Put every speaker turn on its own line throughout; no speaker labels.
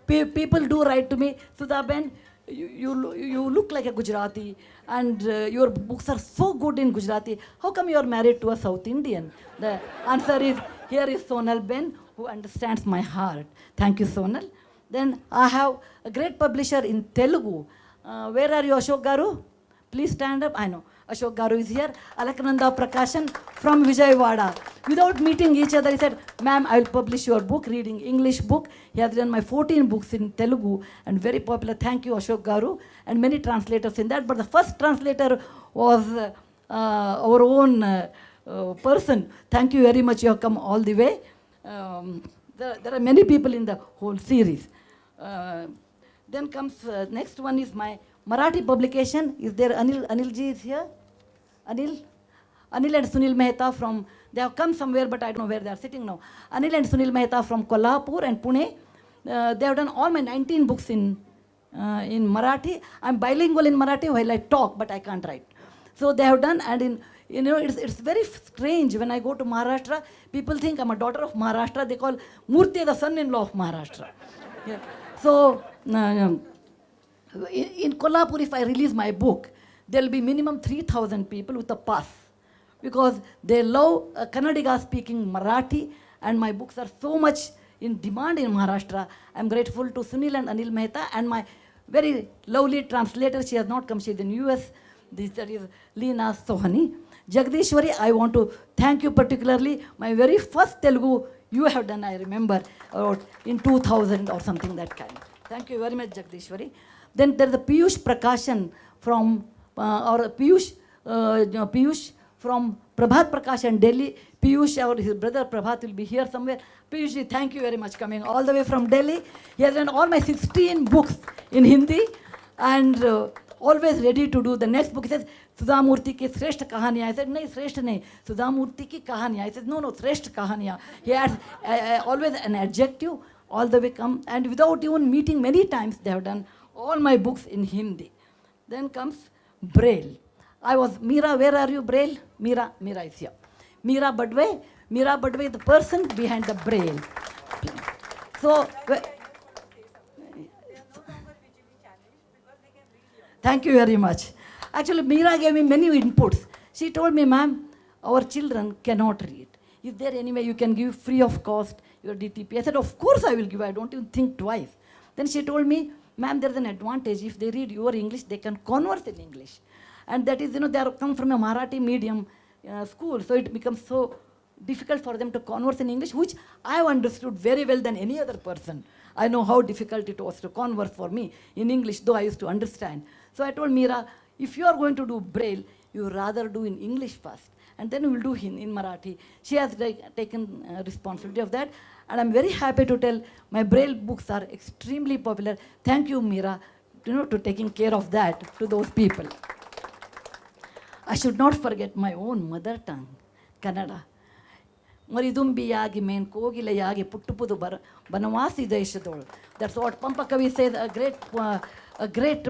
People do write to me, Sudha Ben, you look like a Gujarati, and your books are so good in Gujarati. How come you are married to a South Indian? The answer is, here is Sonal Ben, who understands my heart. Thank you, Sonal. Then I have a great publisher in Telugu. Where are you, Ashok Garu? Please stand up. I know. Ashok Garu is here. Alakananda Prakashan from Vijayawada. Without meeting each other, he said, ma'am, I will publish your book, reading English book. He has written my 14 books in Telugu and very popular. Thank you, Ashok Garu. And many translators in that. But the first translator was our own person. Thank you very much. You have come all the way. There are many people in the whole series. Then comes, next one is my Marathi publication. Is there Anil? Anil ji is here? Anil and Sunil Mehta from, they have come somewhere, but I don't know where they are sitting now. Anil and Sunil Mehta from Kolhapur and Pune. They have done all my 19 books in Marathi. I'm bilingual in Marathi while I talk, but I can't write. So they have done, and it's very strange when I go to Maharashtra. People think I'm a daughter of Maharashtra. They call Murthy the son-in-law of Maharashtra. Yeah. So in Kolhapur, if I release my book, there will be minimum 3,000 people with a pass, because they love Kannadiga speaking Marathi, and my books are so much in demand in Maharashtra. I'm grateful to Sunil and Anil Mehta and my very lovely translator. She has not come, she's in US. That is Leena Sohani. Jagdishwari, I want to thank you particularly. My very first Telugu you have done, I remember, about in 2000 or something that kind. Thank you very much, Jagdishwari. Then there's the Piyush Prakashan from, Piyush from Prabhat Prakash and Delhi. Piyush, or his brother Prabhat, will be here somewhere. Piyush, thank you very much coming all the way from Delhi. He has done all my 16 books in Hindi and always ready to do the next book. He says, Sudha Murty ki Shreshth Kahaniyan. I said, no, Shreshth nahi. Sudha Murty ki Kahaniyan. I said, no, Shreshth Kahaniyan. He has always an adjective all the way come. And without even meeting many times, they have done all my books in Hindi. Then comes Braille. I was, Meera, where are you, Braille? Meera is here. Meera Badwe, the person behind the Braille. So, thank you very much. Actually, Meera gave me many inputs. She told me, ma'am, our children cannot read. Is there any way you can give free of cost your DTP? I said, of course I will give. I don't even think twice. Then she told me, ma'am, there's an advantage. If they read your English, they can converse in English. And that is, they are come from a Marathi medium school. So it becomes so difficult for them to converse in English, which I have understood very well than any other person. I know how difficult it was to converse for me in English, though I used to understand. So I told Meera, if you are going to do Braille, you rather do in English first, and then we will do in Marathi. She has taken responsibility of that, and I'm very happy to tell my Braille books are extremely popular. Thank you, Meera, to taking care of that to those people. I should not forget my own mother tongue, Kannada. Maridumbiyaagi men kogilayagi puttupudu banavasi deshadolu. That's what Pampa Kavi says, a great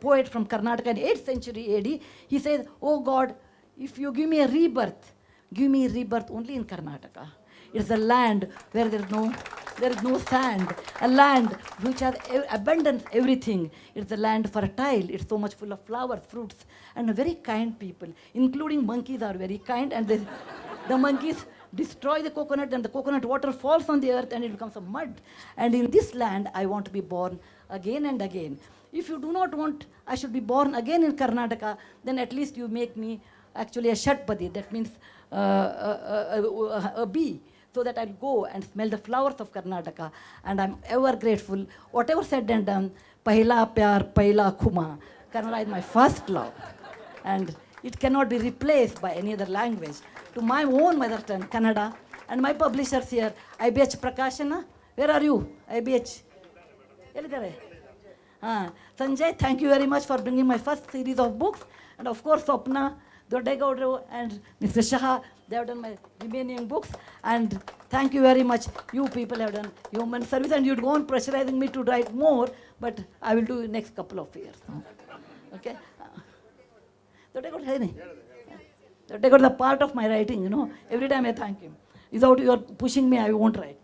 poet from Karnataka in 8th century AD. He says, oh God, if you give me a rebirth, give me rebirth only in Karnataka. It's a land where there is no sand, a land which has abundant everything. It's a land fertile. It's so much full of flowers, fruits, and very kind people, including monkeys are very kind, and the monkeys destroy the coconut, and the coconut water falls on the earth and it becomes a mud. And in this land, I want to be born again and again. If you do not want I should be born again in Karnataka, then at least you make me actually a Shatpadi. That means a bee, so that I'll go and smell the flowers of Karnataka. And I'm ever grateful. Whatever said and done, Pahila Pyar, Pahila Khuma. Kannada is my first love. And it cannot be replaced by any other language. To my own mother tongue, Kannada, and my publishers here, IBH Prakashana. Where are you, IBH? Sanjay, thank you very much for bringing my first series of books. And of course, Swapna, Doddegaudru, and Mr. Shah, they have done my remaining books. And thank you very much. You people have done human service, and you'd go on pressurizing me to write more, but I will do it next couple of years. Okay? Doddegaudru, the part of my writing, every time I thank him. Without your pushing me, I won't write.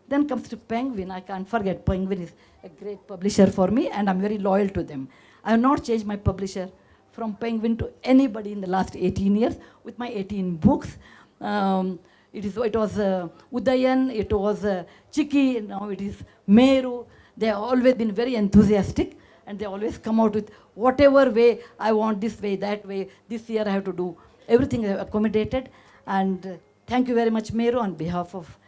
Then comes to Penguin. I can't forget. Penguin is a great publisher for me, and I'm very loyal to them. I have not changed my publisher from Penguin to anybody in the last 18 years with my 18 books. It was Udayan, it was Chiki, now it is Meru. They have always been very enthusiastic, and they always come out with whatever way I want, this way, that way. This year I have to do everything I have accommodated. And thank you very much, Meru, on behalf of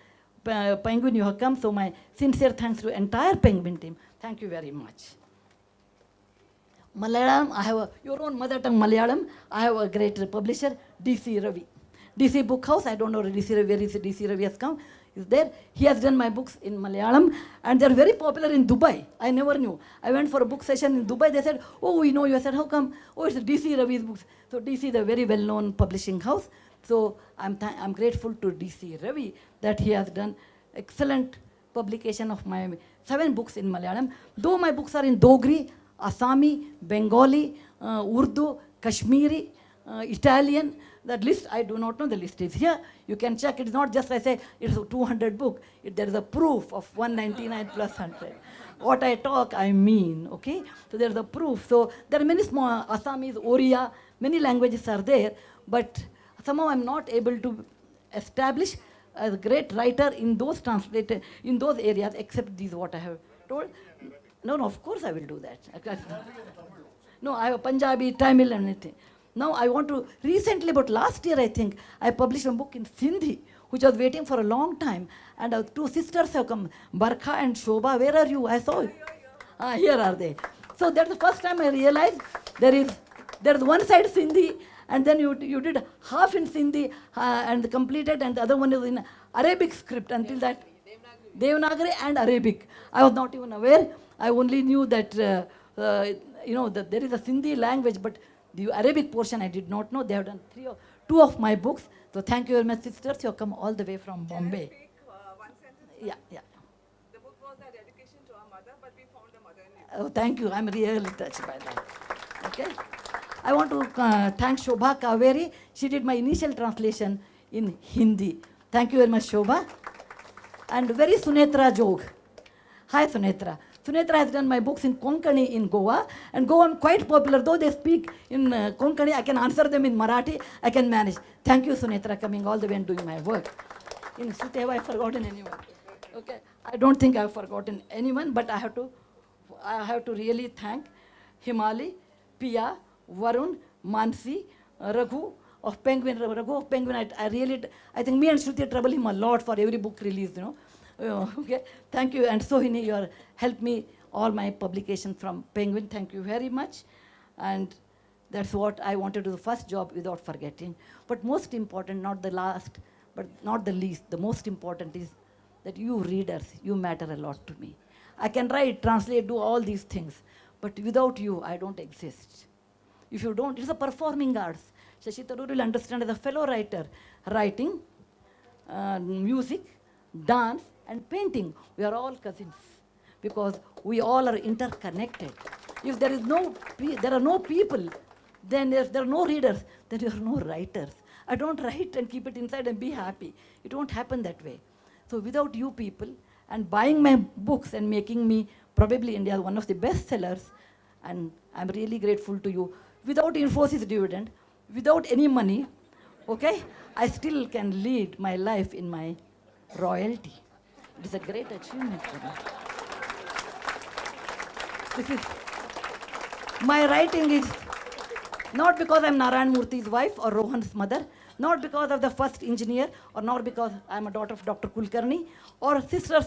Penguin, you have come. So my sincere thanks to entire Penguin team. Thank you very much. Malayalam, I have your own mother tongue Malayalam. I have a great publisher, DC Ravi. DC Book House, I don't know DC Ravi, where is DC Ravi has come, is there. He has done my books in Malayalam, and they're very popular in Dubai. I never knew. I went for a book session in Dubai. They said, oh, we know you. I said, how come? Oh, it's DC Ravi's books. So DC is a very well-known publishing house. So I'm grateful to DC Ravi that he has done excellent publication of my 7 books in Malayalam. Though my books are in Dogri, Assami, Bengali, Urdu, Kashmiri, Italian. That list, I do not know, the list is here. You can check. It's not just I say it's a 200 book. There is a proof of 199 plus 100. What I talk, I mean, okay? So there's a proof. So there are many small Assamese, Oriya, many languages are there, but somehow I'm not able to establish as a great writer in those translated, in those areas, except these what I have told. No, of course I will do that. No, I have Punjabi, Tamil and anything. Now I want to, recently, but last year I think, I published a book in Sindhi, which was waiting for a long time. And 2 sisters have come, Barkha and Shobha. Where are you? I saw you. Here are they. So that's the first time I realized there's one side Sindhi, and then you did half in Sindhi and completed, and the other one is in Arabic script. Until that, Devanagari and Arabic. I was not even aware. I only knew that, that there is a Sindhi language, but the Arabic portion I did not know. They have done 2 of my books. So thank you very much, sisters. You have come all the way from Bombay.
Can I speak one sentence?
Yeah.
The book was a dedication to our mother, but we found a mother in you.
Oh, thank you. I'm really touched by that. Okay. I want to thank Shobha Kaveri. She did my initial translation in Hindi. Thank you very much, Shobha. And very Sunetra Jog. Hi, Sunetra. Sunetra has done my books in Konkani in Goa. And Goa I'm quite popular. Though they speak in Konkani, I can answer them in Marathi. I can manage. Thank you, Sunetra, coming all the way and doing my work. In Sute, have I forgotten anyone? Okay. I don't think I've forgotten anyone, but I have to really thank Himali, Pia, Varun, Mansi, Raghu of Penguin. Raghu of Penguin, I think me and Shruti trouble him a lot for every book release, Okay, thank you. And Sohini, you are helped me all my publication from Penguin. Thank you very much. And that's what I wanted to do, the first job without forgetting. But most important, not the last, but not the least, the most important is that you readers, you matter a lot to me. I can write, translate, do all these things, but without you, I don't exist. If you don't, it's a performing arts. Shashi Tharoor will understand as a fellow writer, writing, music, dance, and painting. We are all cousins because we all are interconnected. If there are no people, then if there are no readers, then there are no writers. I don't write and keep it inside and be happy. It won't happen that way. So without you people and buying my books and making me probably India's one of the best sellers, and I'm really grateful to you. Without Infosys dividend, without any money, okay, I still can lead my life in my royalty. It is a great achievement for me. My writing is not because I'm Narayan Murthy's wife or Rohan's mother, not because of the first engineer, or not because I'm a daughter of Dr. Kulkarni, or sister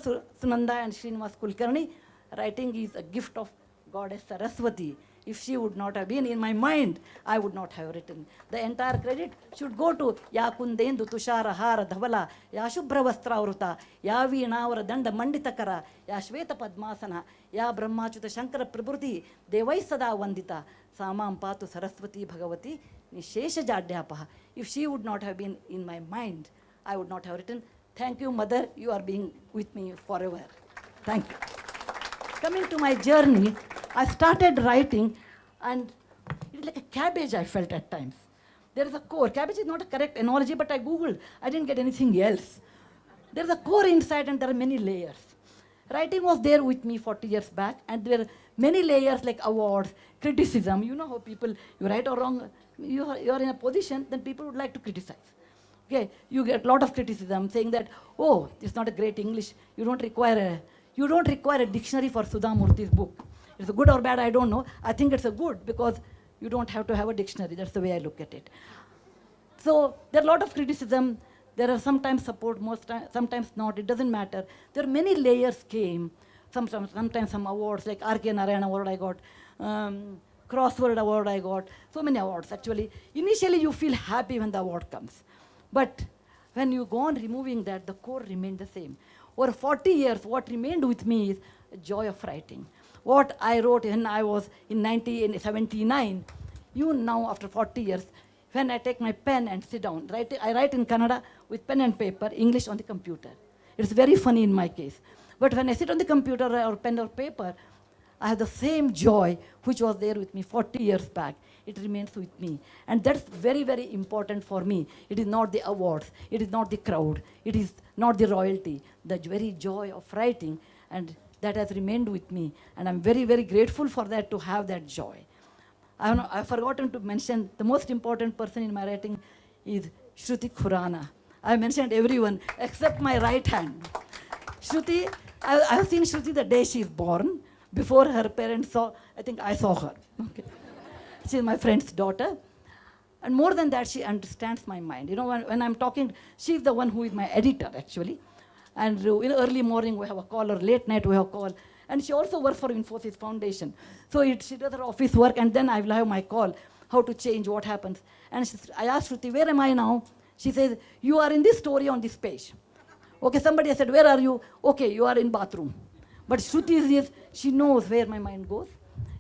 Sunanda and Srinivas Kulkarni. Writing is a gift of Goddess Saraswati. If she would not have been in my mind, I would not have written. The entire credit should go to Ya Kundendu Tushara Hara Dhavala, Ya Shubhra Vastravrata, Ya Veenavara Danda Manditakara, Ya Shveta Padmasana, Ya Brahmachuta Shankara Prabhuti, Devai Sada Vandita, Samam Patu Saraswati Bhagavati, Nishesha Jadhyapaha. If she would not have been in my mind, I would not have written. Thank you, Mother. You are being with me forever. Thank you. Coming to my journey, I started writing, and it's like a cabbage I felt at times. There is a core. Cabbage is not a correct analogy, but I Googled. I didn't get anything else. There's a core inside and there are many layers. Writing was there with me 40 years back, and there are many layers like awards, criticism. You know how people, you right or wrong, you are in a position, then people would like to criticize. Okay, you get a lot of criticism saying that, oh, it's not a great English. You don't require a dictionary for Sudha Murty's book. It's a good or bad, I don't know. I think it's a good because you don't have to have a dictionary. That's the way I look at it. So there are a lot of criticism. There are sometimes support, sometimes not. It doesn't matter. There are many layers came. Sometimes some awards, like R.K. Narayan award I got, crossword award I got, so many awards actually. Initially you feel happy when the award comes. But when you go on removing that, the core remained the same. Over 40 years, what remained with me is a joy of writing. What I wrote when I was in 1979, even now after 40 years, when I take my pen and sit down, I write in Kannada with pen and paper, English on the computer. It's very funny in my case. But when I sit on the computer or pen or paper, I have the same joy which was there with me 40 years back. It remains with me. And that's very, very important for me. It is not the awards. It is not the crowd. It is not the royalty. The very joy of writing, and that has remained with me. And I'm very, very grateful for that, to have that joy. I've forgotten to mention the most important person in my writing is Shruti Khurana. I mentioned everyone except my right hand. Shruti, I have seen Shruti the day she is born. Before her parents saw, I think I saw her. Okay. She's my friend's daughter. And more than that, she understands my mind. You know, when I'm talking, she's the one who is my editor, actually. And in early morning, we have a call, or late night, we have a call. And she also works for Infosys Foundation. So she does her office work, and then I will have my call, how to change, what happens. And I asked Shruti, where am I now? She says, you are in this story on this page. Okay, somebody said, where are you? Okay, you are in bathroom. But Shruti is, she knows where my mind goes.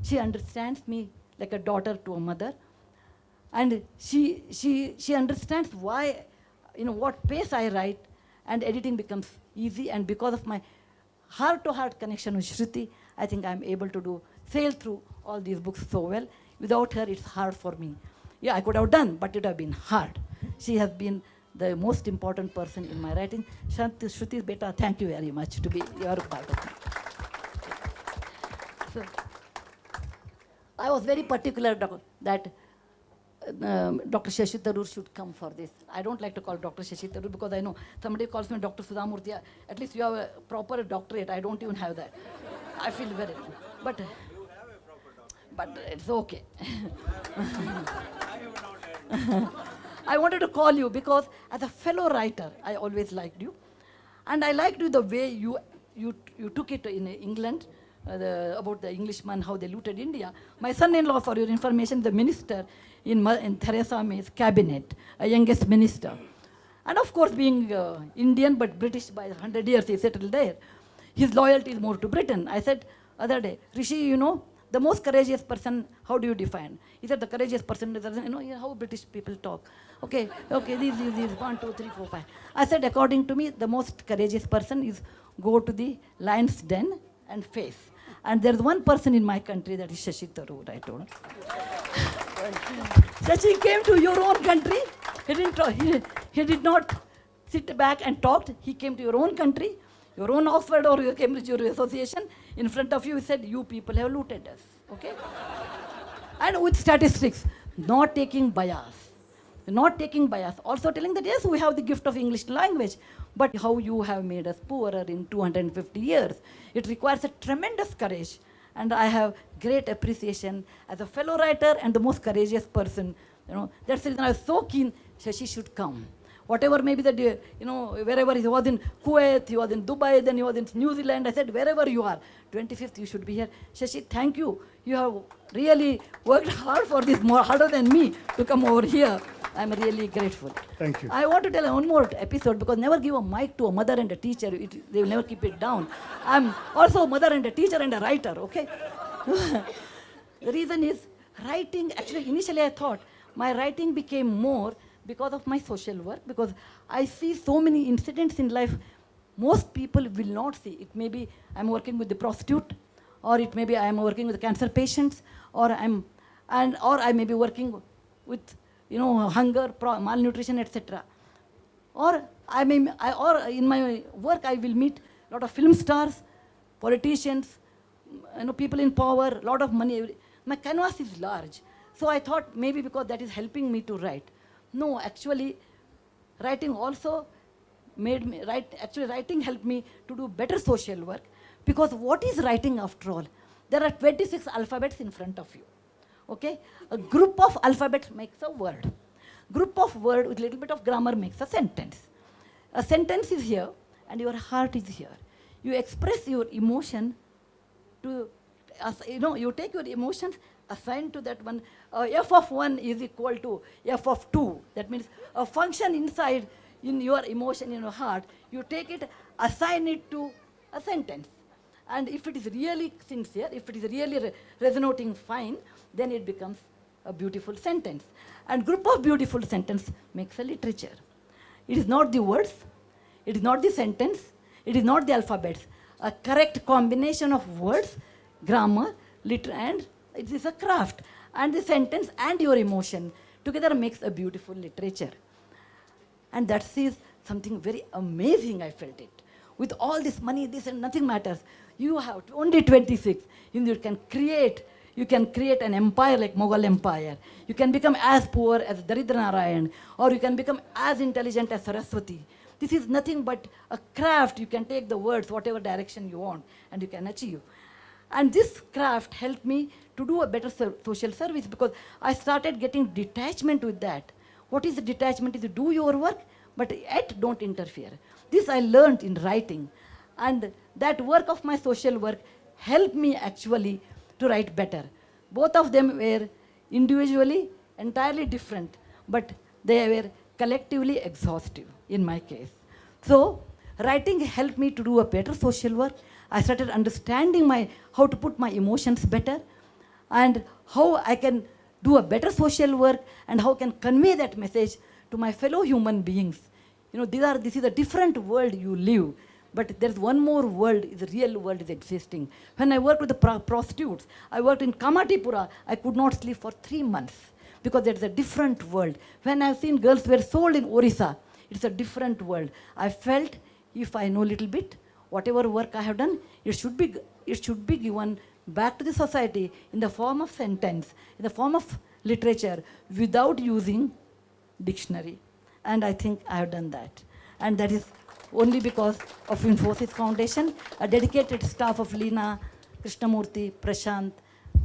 She understands me like a daughter to a mother. And she understands why, what pace I write, and editing becomes easy. And because of my heart-to-heart connection with Shruti, I think I'm able to sail through all these books so well. Without her, it's hard for me. Yeah, I could have done, but it would have been hard. She has been the most important person in my writing. Shruti beta, thank you very much to be your part of me. So, I was very particular that Dr. Shashi Tharoor should come for this. I don't like to call Dr. Shashi Tharoor because I know somebody calls me Dr. Sudha Murty. At least you have a proper doctorate. I don't even have that. I feel very, but it's okay. I wanted to call you because as a fellow writer, I always liked you. And I liked you the way you took it in England, about the Englishmen, how they looted India. My son-in-law, for your information, the minister in Theresa May's cabinet, a youngest minister. And of course, being Indian but British by 100 years, he settled there. His loyalty is more to Britain. I said other day, Rishi, the most courageous person, how do you define? He said the courageous person is, how British people talk. Okay, these, 1, 2, 3, 4, 5. I said, according to me, the most courageous person is go to the lion's den and face. And there's one person in my country, that is Shashi Tharoor, I told. Shashi came to your own country. He did not sit back and talked. He came to your own country, your own Oxford or your Cambridge Association. In front of you, he said, you people have looted us. Okay? And with statistics, not taking bias. Also telling that, yes, we have the gift of English language, but how you have made us poorer in 250 years. It requires a tremendous courage. And I have great appreciation as a fellow writer and the most courageous person. That's the reason I was so keen Shashi should come. Whatever maybe wherever he was in Kuwait, he was in Dubai, then he was in New Zealand. I said, wherever you are, 25th, you should be here. Shashi, thank you. You have really worked hard for this, more harder than me, to come over here. I'm really grateful.
Thank you.
I want to tell one more episode, because never give a mic to a mother and a teacher. They will never keep it down. I'm also a mother and a teacher and a writer, okay? The reason is writing, actually initially I thought my writing became more because of my social work, because I see so many incidents in life most people will not see. It may be I'm working with the prostitute, or it may be I'm working with cancer patients, or I may be working with hunger, malnutrition, etc. Or I mean, or in my work, I will meet a lot of film stars, politicians, people in power, a lot of money. My canvas is large. So I thought maybe because that is helping me to write. No, actually, writing also made me write. Actually, writing helped me to do better social work. Because what is writing after all? There are 26 alphabets in front of you. Okay? A group of alphabets makes a word. Group of word with little bit of grammar makes a sentence. A sentence is here and your heart is here. You express your emotion to, you take your emotions, assign to that one. F of 1 is equal to F of 2. That means a function inside in your emotion, in your heart, you take it, assign it to a sentence. And if it is really sincere, if it is really resonating fine, then it becomes a beautiful sentence. And group of beautiful sentence makes a literature. It is not the words, it is not the sentence, it is not the alphabets. A correct combination of words, grammar, and it is a craft. And the sentence and your emotion together makes a beautiful literature. And that is something very amazing, I felt it. With all this money, this and nothing matters. You have only 26. You can create an empire like Mughal Empire. You can become as poor as Daridra Narayan, or you can become as intelligent as Saraswati. This is nothing but a craft. You can take the words, whatever direction you want, and you can achieve. And this craft helped me to do a better social service because I started getting detachment with that. What is the detachment? Is to do your work, but yet don't interfere. This I learned in writing. And that work of my social work helped me actually to write better. Both of them were individually entirely different, but they were collectively exhaustive in my case. So writing helped me to do a better social work. I started understanding how to put my emotions better and how I can do a better social work and how I can convey that message to my fellow human beings. This is a different world you live. But there's one more world, the real world is existing. When I worked with the prostitutes, I worked in Kamatipura, I could not sleep for 3 months because there's a different world. When I've seen girls were sold in Orissa, it's a different world. I felt if I know a little bit, whatever work I have done, it should be given back to the society in the form of sentence, in the form of literature, without using dictionary. And I think I have done that. And that is only because of Infosys Foundation, a dedicated staff of Leena, Krishnamurthy, Prashant,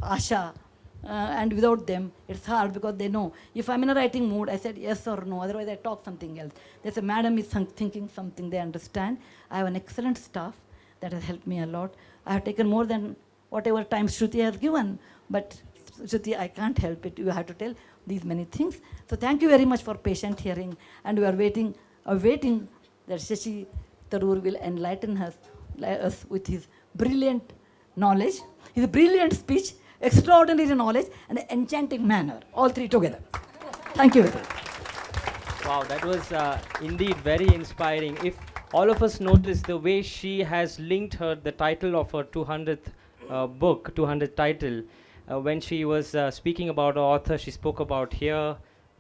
Asha, and without them, it's hard because they know. If I'm in a writing mood, I said yes or no, otherwise I talk something else. They say, madam is thinking something, they understand. I have an excellent staff that has helped me a lot. I have taken more than whatever time Shruti has given, but Shruti, I can't help it. You have to tell these many things. So thank you very much for patient hearing, and we are waiting that Shashi Tharoor will enlighten us with his brilliant knowledge, his brilliant speech, extraordinary knowledge, and an enchanting manner. All three together. Thank you.
Wow, that was indeed very inspiring. If all of us notice the way she has linked the title of her 200th book, 200th title, when she was speaking about her author, she spoke about here,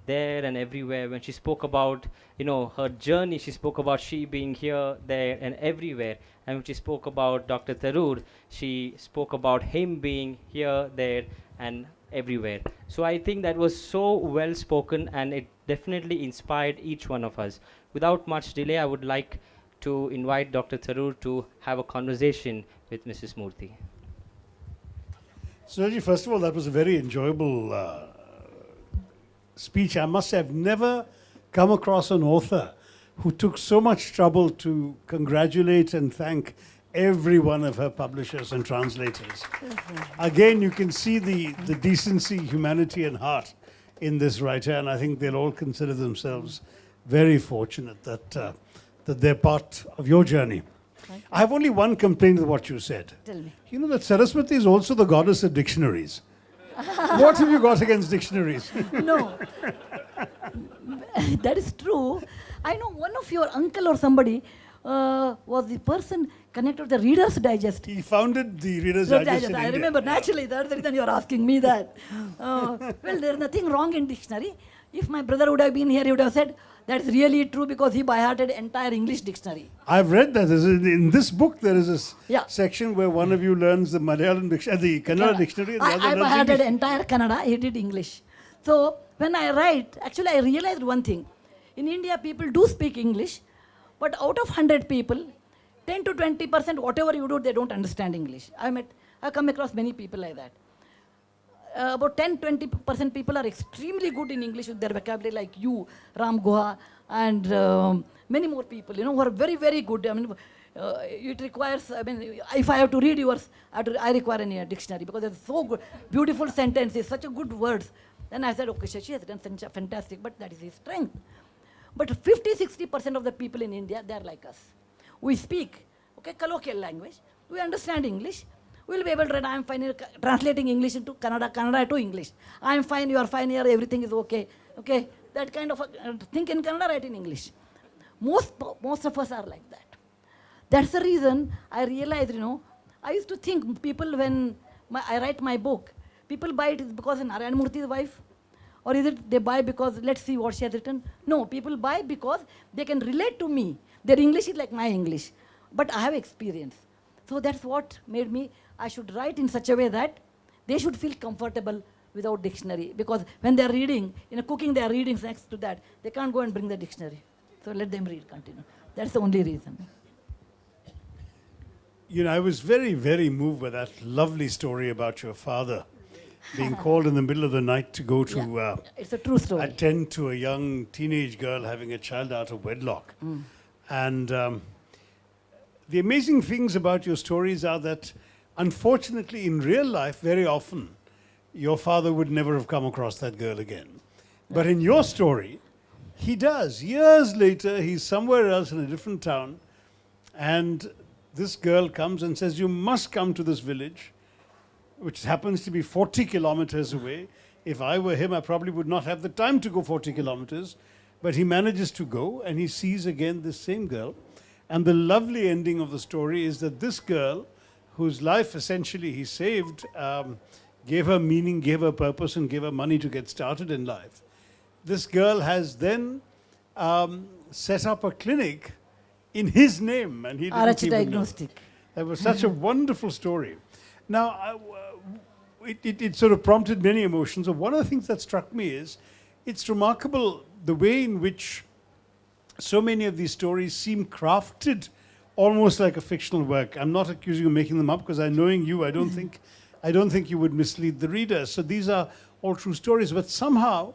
there and everywhere. When she spoke about her journey, she spoke about she being here, there and everywhere. And when she spoke about Dr. Tharoor, she spoke about him being here, there and everywhere. So I think that was so well spoken, and it definitely inspired each one of us. Without much delay, I would like to invite Dr. Tharoor to have a conversation with Mrs. Murthy.
Sudhaji, first of all, that was a very enjoyable speech. I must say, I've never come across an author who took so much trouble to congratulate and thank every one of her publishers and translators. Again, you can see the decency, humanity and heart in this writer, and I think they'll all consider themselves very fortunate that they're part of your journey. I have only one complaint with what you said.
Tell me.
You know that Saraswati is also the goddess of dictionaries. What have you got against dictionaries?
No. That is true. I know one of your uncle or somebody was the person connected to the Reader's Digest.
He founded the Reader's Digest in
I
India.
remember, naturally, that's the reason you're asking me that. Well, there's nothing wrong in dictionary. If my brother would have been here, he would have said, That's really true because he by-hearted entire English dictionary.
I've read that. In this book, there is a
Yeah.
section where one of you learns the Malayalam dictionary, the Kannada dictionary, and the
I
other learns
by-hearted
English.
entire Kannada, he did English. So when I write, actually I realized one thing. In India, people do speak English, but out of 100 people, 10 to 20%, whatever you do, they don't understand English. I've come across many people like that. About 10-20% people are extremely good in English with their vocabulary, like you, Ram Guha, and many more people, who are very, very good. It requires, if I have to read yours, I require a dictionary because it's so good, beautiful sentences, such a good words. Then I said, okay, Shashi has done fantastic, but that is his strength. But 50-60% of the people in India, they are like us. We speak, colloquial language. We understand English. We'll be able to read, I'm fine here, translating English into Kannada, Kannada to English. I'm fine, you are fine here, everything is okay. Okay, that kind of think in Kannada, write in English. Most of us are like that. That's the reason I realized, I used to think people when I write my book, people buy it because of Narayana Murthy's wife, or is it they buy because let's see what she has written? No, people buy because they can relate to me. Their English is like my English, but I have experience. So that's what made me, I should write in such a way that they should feel comfortable without dictionary. Because when they're reading, cooking, they're reading next to that. They can't go and bring the dictionary. So let them read, continue. That's the only reason.
I was very, very moved by that lovely story about your father being called in the middle of the night to go to
It's a true story.
attend to a young teenage girl having a child out of wedlock. And the amazing things about your stories are that, unfortunately, in real life, very often, your father would never have come across that girl again. But in your story, he does. Years later, he's somewhere else in a different town, and this girl comes and says, you must come to this village, which happens to be 40 kilometers away. If I were him, I probably would not have the time to go 40 kilometers. But he manages to go, and he sees again this same girl. And the lovely ending of the story is that this girl, whose life essentially he saved, gave her meaning, gave her purpose, and gave her money to get started in life. This girl has then set up a clinic in his name, and he didn't
RH
even know.
diagnostic.
That was such a wonderful story. Now, it sort of prompted many emotions. And one of the things that struck me is, it's remarkable the way in which so many of these stories seem crafted almost like a fictional work. I'm not accusing you of making them up because knowing you, I don't think you would mislead the reader. So these are all true stories, but somehow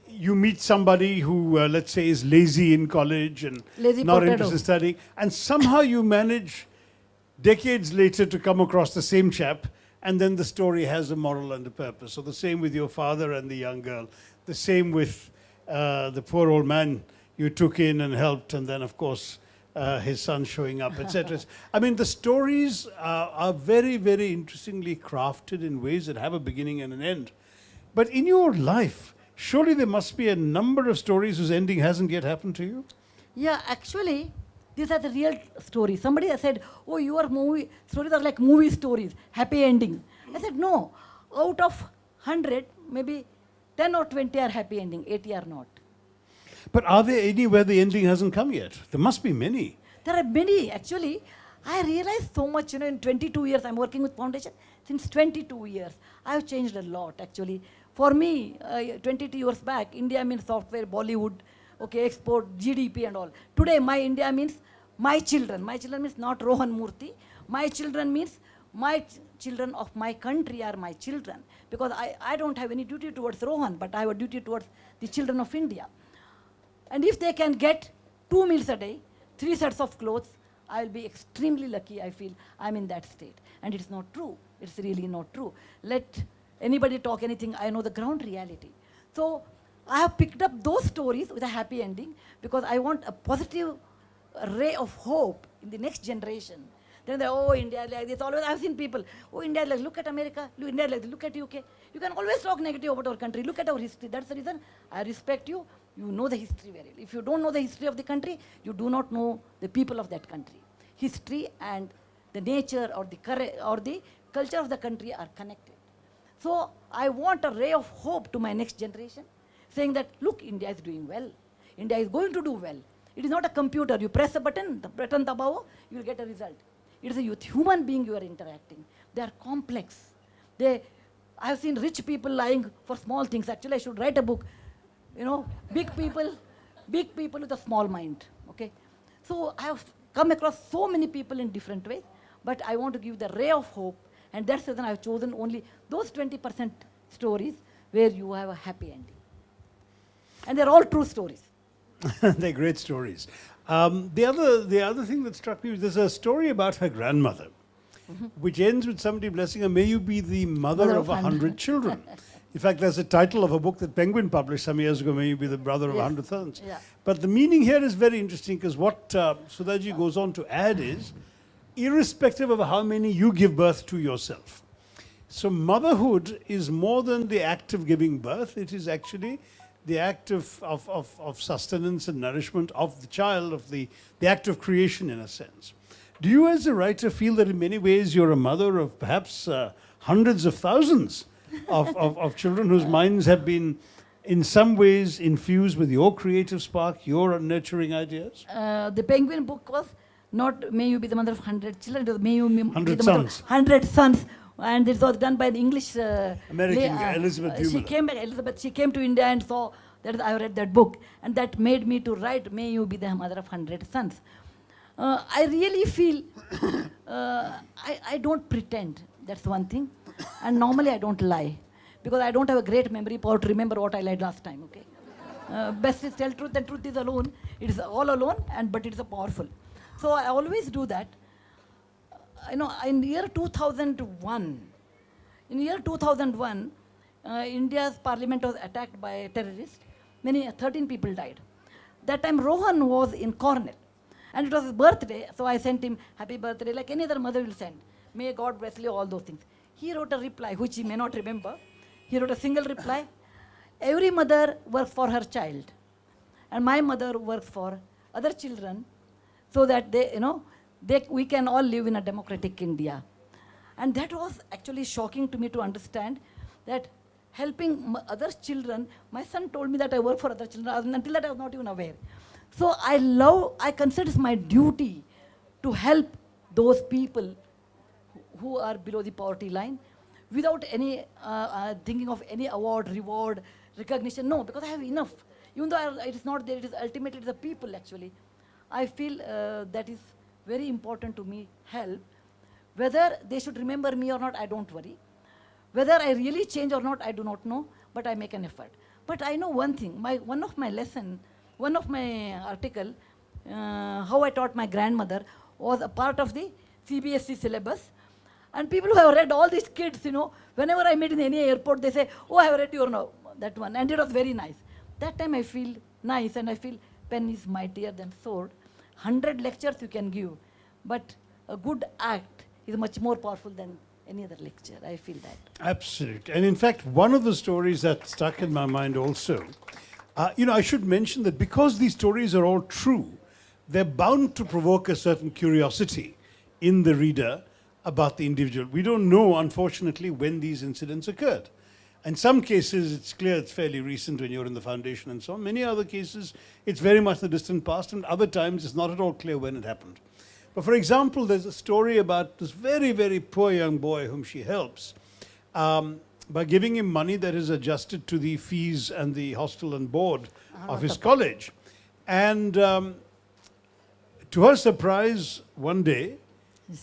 you meet somebody who, let's say, is lazy in college and
Lazy
not
potato.
interested in studying, and somehow you manage decades later to come across the same chap, and then the story has a moral and a purpose. So the same with your father and the young girl, the same with the poor old man you took in and helped, and then, of course, his son showing up, etc. The stories are very, very interestingly crafted in ways that have a beginning and an end. But in your life, surely there must be a number of stories whose ending hasn't yet happened to you?
Yeah, actually, these are the real stories. Somebody has said, oh, your movie stories are like movie stories, happy ending. I said, no, out of 100, maybe 10 or 20 are happy ending, 80 are not.
But are there any where the ending hasn't come yet? There must be many.
There are many, actually. I realized so much, in 22 years, I'm working with foundation. Since 22 years, I've changed a lot, actually. For me, 22 years back, India means software, Bollywood, export, GDP and all. Today, my India means my children. My children means not Rohan Murthy. My children means my children of my country are my children. Because I don't have any duty towards Rohan, but I have a duty towards the children of India. And if they can get 2 meals a day, 3 sets of clothes, I will be extremely lucky, I feel. I'm in that state. And it's not true. It's really not true. Let anybody talk anything, I know the ground reality. So I have picked up those stories with a happy ending because I want a positive ray of hope in the next generation. Then they're, oh, India is like this. Always I've seen people, oh, India is like, look at America, India is like this, look at UK. You can always talk negative about our country. Look at our history. That's the reason I respect you. You know the history very well. If you don't know the history of the country, you do not know the people of that country. History and the nature or the culture of the country are connected. So I want a ray of hope to my next generation. saying that, look, India is doing well. India is going to do well. It is not a computer. You press a button, the button dabao, you will get a result. It is a human being you are interacting. They are complex. I have seen rich people lying for small things. Actually, I should write a book. You know, big people with a small mind. Okay, so I have come across so many people in different ways, but I want to give the ray of hope, and that's the reason I've chosen only those 20% stories where you have a happy ending. And they're all true stories.
They're great stories. The other thing that struck me was there's a story about her grandmother, which ends with somebody blessing her, may you be the mother of 100 children. In fact, there's a title of a book that Penguin published some years ago, may you be the brother of 100 sons.
Yeah.
But the meaning here is very interesting because what Sudhaji goes on to add is, irrespective of how many you give birth to yourself. So motherhood is more than the act of giving birth, it is actually the act of sustenance and nourishment of the child, of the act of creation in a sense. Do you as a writer feel that in many ways you're a mother of perhaps hundreds of thousands of children whose minds have been in some ways infused with your creative spark, your nurturing ideas?
The Penguin book was not may you be the mother of 100 children, it was may you be
100
the mother of
sons.
100 sons. And it was done by the English
American Elizabeth Dumoulin.
She came to India and saw that I read that book, and that made me to write may you be the mother of 100 sons. I really feel I don't pretend, that's one thing, and normally I don't lie because I don't have a great memory power to remember what I lied last time. Okay, best is tell truth, and truth is alone. It is all alone, but it is a powerful. So I always do that. You know, in the year 2001, India's parliament was attacked by terrorists. 13 people died. That time Rohan was in Cornell, and it was his birthday, so I sent him happy birthday, like any other mother will send. May God bless you, all those things. He wrote a reply, which he may not remember. He wrote a single reply. Every mother works for her child, and my mother works for other children, so that we can all live in a democratic India. And that was actually shocking to me to understand that helping other children, my son told me that I work for other children, until that I was not even aware. So I consider it my duty to help those people who are below the poverty line without any thinking of any award, reward, recognition. No, because I have enough. Even though it is not there, it is ultimately the people actually. I feel that is very important to me, help. Whether they should remember me or not, I don't worry. Whether I really change or not, I do not know, but I make an effort. But I know one thing, one of my article, how I taught my grandmother, was a part of the CBSE syllabus. And people who have read all these kids, whenever I meet in any airport, they say, oh, I have read that one. And it was very nice. That time I feel nice, and I feel pen is mightier than sword. 100 lectures you can give, but a good act is much more powerful than any other lecture. I feel that.
Absolutely. And in fact, one of the stories that stuck in my mind also, I should mention that because these stories are all true, they're bound to provoke a certain curiosity in the reader about the individual. We don't know, unfortunately, when these incidents occurred. In some cases, it's clear it's fairly recent when you're in the foundation and so on. Many other cases, it's very much the distant past, and other times it's not at all clear when it happened. But for example, there's a story about this very, very poor young boy whom she helps by giving him money that is adjusted to the fees and the hostel and board of his college. And to her surprise, one day,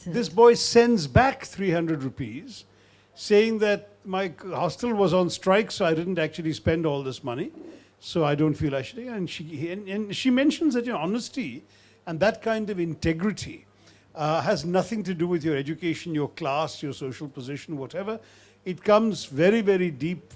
this boy sends back 300 rupees, saying that my hostel was on strike, so I didn't actually spend all this money, so I don't feel I should. And she mentions that honesty and that kind of integrity has nothing to do with your education, your class, your social position, whatever. It comes very, very deep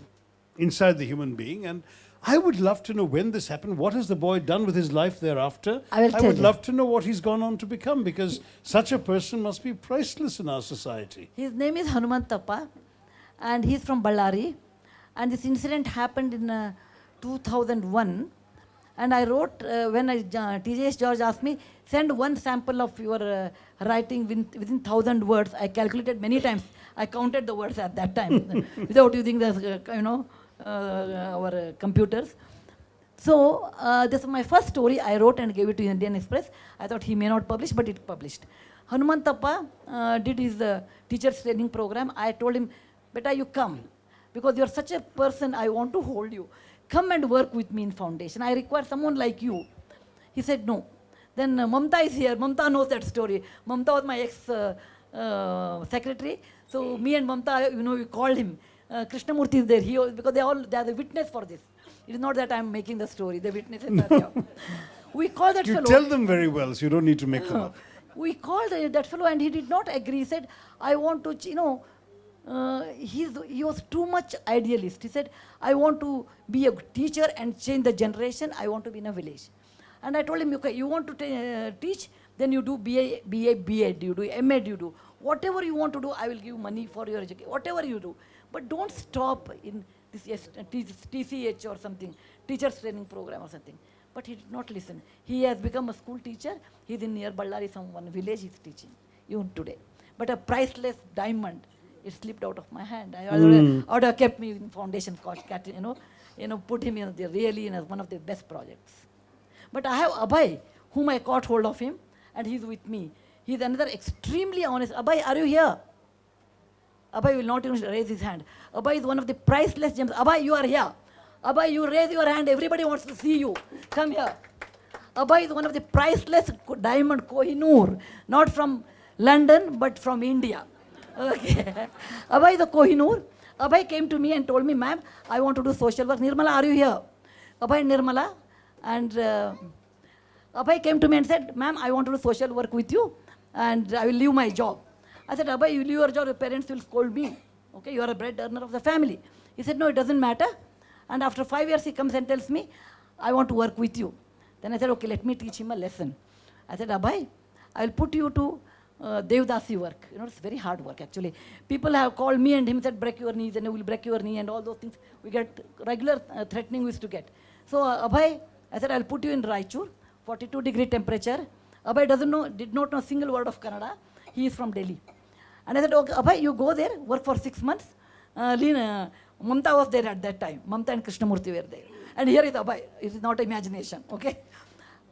inside the human being. And I would love to know when this happened. What has the boy done with his life thereafter?
I would
love to know what he's gone on to become, because such a person must be priceless in our society.
His name is Hanumantappa, and he's from Ballari. And this incident happened in 2001. And I wrote, when T.J.S. George asked me, send one sample of your writing within 1,000 words. I calculated many times. I counted the words at that time without using the, our computers. So this is my first story I wrote and gave it to Indian Express. I thought he may not publish, but it published. Hanumantappa did his teacher's training program. I told him, beta, you come, because you're such a person, I want to hold you. Come and work with me in foundation. I require someone like you. He said no. Then Mamta is here. Mamta knows that story. Mamta was my ex-secretary. So me and Mamta, we called him. Krishna Murthy is there. Because they are the witness for this. It is not that I am making the story. The witnesses are there. We called that fellow.
You tell them very well, so you don't need to make them up.
We called that fellow and he did not agree. He said, I want to, he was too much idealist. He said, I want to be a teacher and change the generation. I want to be in a village. And I told him, okay, you want to teach? Then you do BA, BEd, you do MAd, you do. Whatever you want to do, I will give you money for your education. Whatever you do. But don't stop in this TCH or something, teacher's training program or something. But he did not listen. He has become a school teacher. He's in near Ballari, some one village he's teaching, even today. But a priceless diamond, it slipped out of my hand. I would have kept me in foundation cost, put him in really in one of the best projects. But I have Abhay, whom I caught hold of him, and he's with me. He's another extremely honest. Abhay, are you here? Abhay will not even raise his hand. Abhay is one of the priceless gems. Abhay, you are here. Abhay, you raise your hand. Everybody wants to see you. Come here. Abhay is one of the priceless diamond Kohinoor, not from London, but from India. Okay. Abhay is a Kohinoor. Abhay came to me and told me, ma'am, I want to do social work. Nirmala, are you here? Abhay and Nirmala. And Abhay came to me and said, ma'am, I want to do social work with you and I will leave my job. I said, Abhay, you leave your job, your parents will scold me. Okay, you are a bread earner of the family. He said, no, it doesn't matter. And after 5 years, he comes and tells me, I want to work with you. Then I said, okay, let me teach him a lesson. I said, Abhay, I will put you to Devdasi work. It's very hard work actually. People have called me and him said, break your knees and I will break your knee and all those things. We get regular threatening we used to get. So Abhay, I said, I'll put you in Raichur, 42-degree temperature. Abhay did not know a single word of Kannada. He is from Delhi. And I said, okay, Abhay, you go there, work for 6 months. Mamta was there at that time. Mamta and Krishna Murthy were there. And here is Abhay. It is not imagination, okay?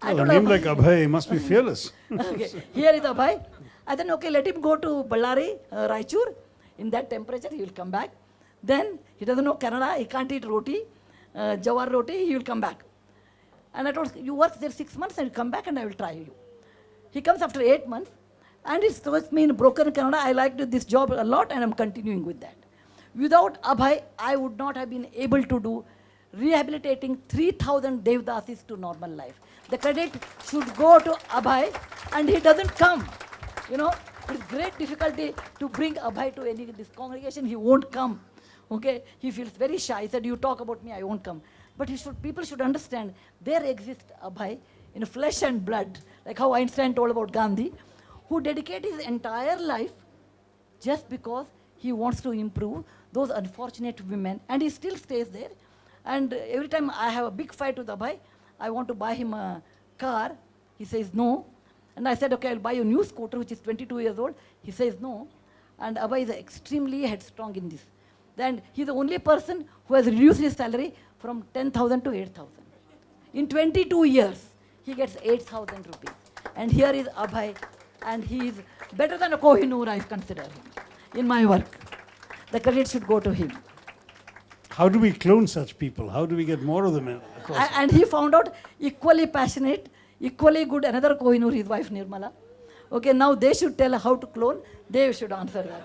Well, a name like Abhay must be fearless.
Okay. Here is Abhay. I said, okay, let him go to Ballari, Raichur. In that temperature, he will come back. Then, he doesn't know Kannada. He can't eat roti, jawar roti. He will come back. And I told him, you work there 6 months and you come back and I will try you. He comes after 8 months. And it told me in broken Kannada, I liked this job a lot and I'm continuing with that. Without Abhay, I would not have been able to do rehabilitating 3,000 Devdasis to normal life. The credit should go to Abhay and he doesn't come. It's great difficulty to bring Abhay to this congregation. He won't come. Okay? He feels very shy. He said, you talk about me, I won't come. But people should understand there exists Abhay in flesh and blood, like how Einstein told about Gandhi, who dedicated his entire life just because he wants to improve those unfortunate women, and he still stays there. And every time I have a big fight with Abhay, I want to buy him a car. He says no. And I said, okay, I'll buy you a new scooter, which is 22 years old. He says no. And Abhay is extremely headstrong in this. Then he's the only person who has reduced his salary from 10,000 to 8,000. In 22 years, he gets 8,000 rupees. And here is Abhay, and he is better than a Kohinoor, I consider him, in my work. The credit should go to him.
How do we clone such people? How do we get more of them across?
And he found out equally passionate, equally good, another Kohinoor, his wife Nirmala. Okay, now they should tell how to clone. They should answer that.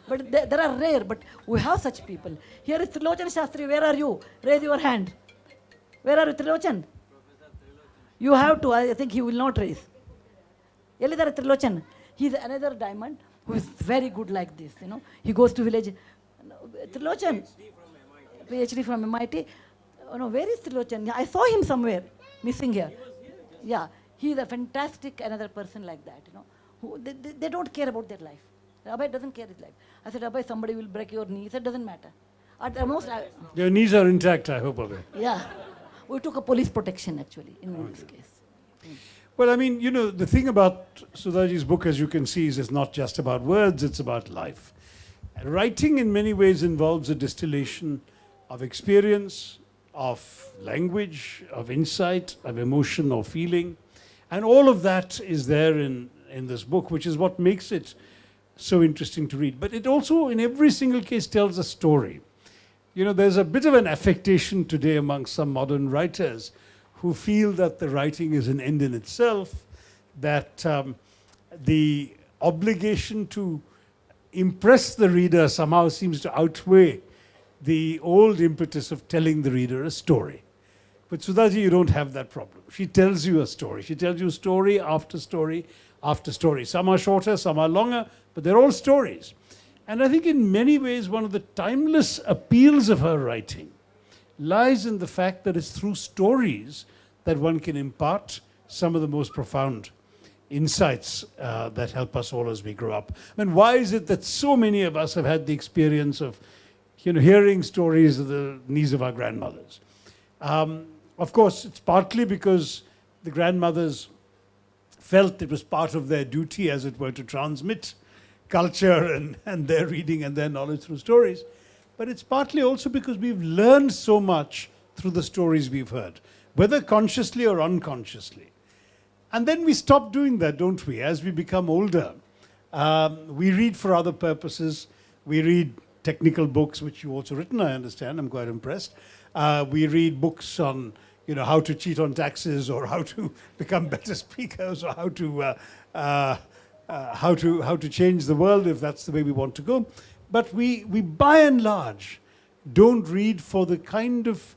But there are rare, but we have such people. Here is Trilochan Shastri. Where are you? Raise your hand. Where are you, Trilochan? You have to. I think he will not raise. Elidar Trilochan. He is another diamond who is very good like this. He goes to village. Trilochan. PhD from MIT. Oh, no, where is Trilochan? I saw him somewhere, missing here. Yeah, he is a fantastic another person like that. Who they don't care about their life. Abhay doesn't care his life. I said, Abhay, somebody will break your knee. He said, doesn't matter. At the most,
your knees are intact, I hope, Abhay.
Yeah. We took a police protection, actually, in this case.
Well, I mean, the thing about Sudhaji's book, as you can see, is it's not just about words, it's about life. Writing in many ways involves a distillation of experience, of language, of insight, of emotion or feeling. And all of that is there in this book, which is what makes it so interesting to read. But it also, in every single case, tells a story. You know, there's a bit of an affectation today among some modern writers who feel that the writing is an end in itself, that the obligation to impress the reader somehow seems to outweigh the old impetus of telling the reader a story. With Sudhaji, you don't have that problem. She tells you a story. She tells you story after story after story. Some are shorter, some are longer, but they're all stories. And I think in many ways, one of the timeless appeals of her writing lies in the fact that it's through stories that one can impart some of the most profound insights that help us all as we grow up. I mean, why is it that so many of us have had the experience of, you know, hearing stories of the knees of our grandmothers? Of course, it's partly because the grandmothers felt it was part of their duty, as it were, to transmit culture and their reading and their knowledge through stories. But it's partly also because we've learned so much through the stories we've heard, whether consciously or unconsciously. And then we stop doing that, don't we? As we become older, we read for other purposes. We read technical books, which you've also written, I understand. I'm quite impressed. We read books on, you know, how to cheat on taxes, or how to become better speakers, or how to change the world if that's the way we want to go. But we by and large don't read for the kind of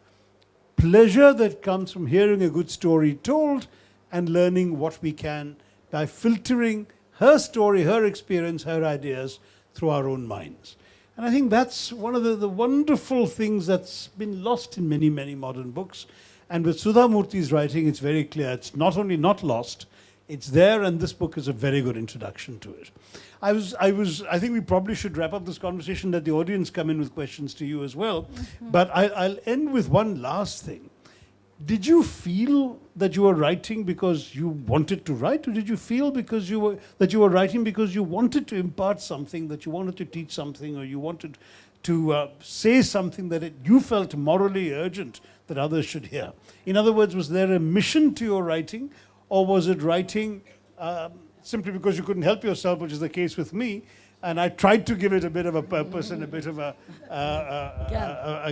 pleasure that comes from hearing a good story told and learning what we can by filtering her story, her experience, her ideas through our own minds. And I think that's one of the wonderful things that's been lost in many, many modern books. And with Sudha Murty's writing, it's very clear. It's not only not lost, it's there, and this book is a very good introduction to it. I think we probably should wrap up this conversation, let the audience come in with questions to you as well. Mm-hmm. But I'll end with one last thing. Did you feel that you were writing because you wanted to write, or did you feel that you were writing because you wanted to impart something, that you wanted to teach something, or you wanted to say something that you felt morally urgent that others should hear? In other words, was there a mission to your writing, or was it writing simply because you couldn't help yourself, which is the case with me, and I tried to give it a bit of a purpose and a bit of a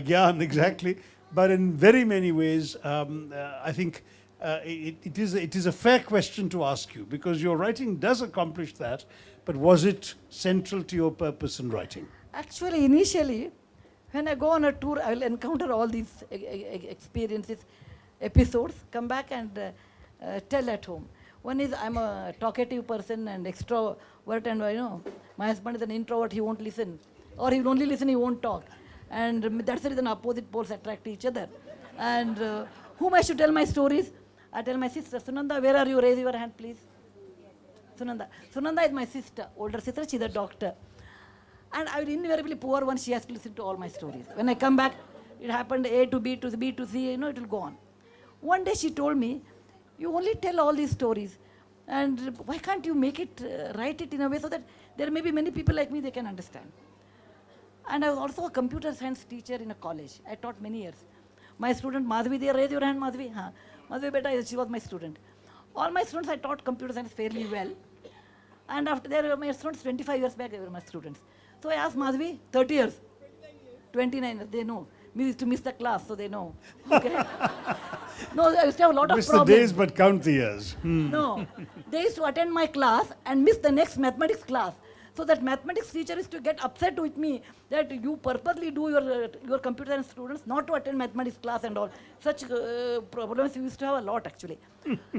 gyan, exactly. But in very many ways, I think it is a fair question to ask you, because your writing does accomplish that, but was it central to your purpose in writing?
Actually, initially, when I go on a tour, I will encounter all these experiences, episodes, come back and tell at home. One is I'm a talkative person and extrovert, and my husband is an introvert, he won't listen. Or he will only listen, he won't talk. And that's the reason opposite poles attract each other. And whom I should tell my stories? I tell my sister, Sunanda, where are you? Raise your hand, please. Sunanda. Sunanda is my sister, older sister, she's a doctor. And I will invariably, poor one, she has to listen to all my stories. When I come back, it happened A to B to B to C, it will go on. One day she told me, you only tell all these stories, and why can't you make it, write it in a way so that there may be many people like me, they can understand. And I was also a computer science teacher in a college. I taught many years. My student Madhvi there, raise your hand, Madhvi. Haan. Madhvi beta, she was my student. All my students, I taught computer science fairly well. And after they were my students, 25 years back, they were my students. So I asked Madhvi, 30 years. 29 years, they know. Me used to miss the class, so they know. Okay? No, I used to have a lot of
miss
problems.
The days, but count the years.
No, they used to attend my class and miss the next mathematics class. So that mathematics teacher is to get upset with me that you purposely do your computer science students not to attend mathematics class and all. Such problems we used to have a lot actually.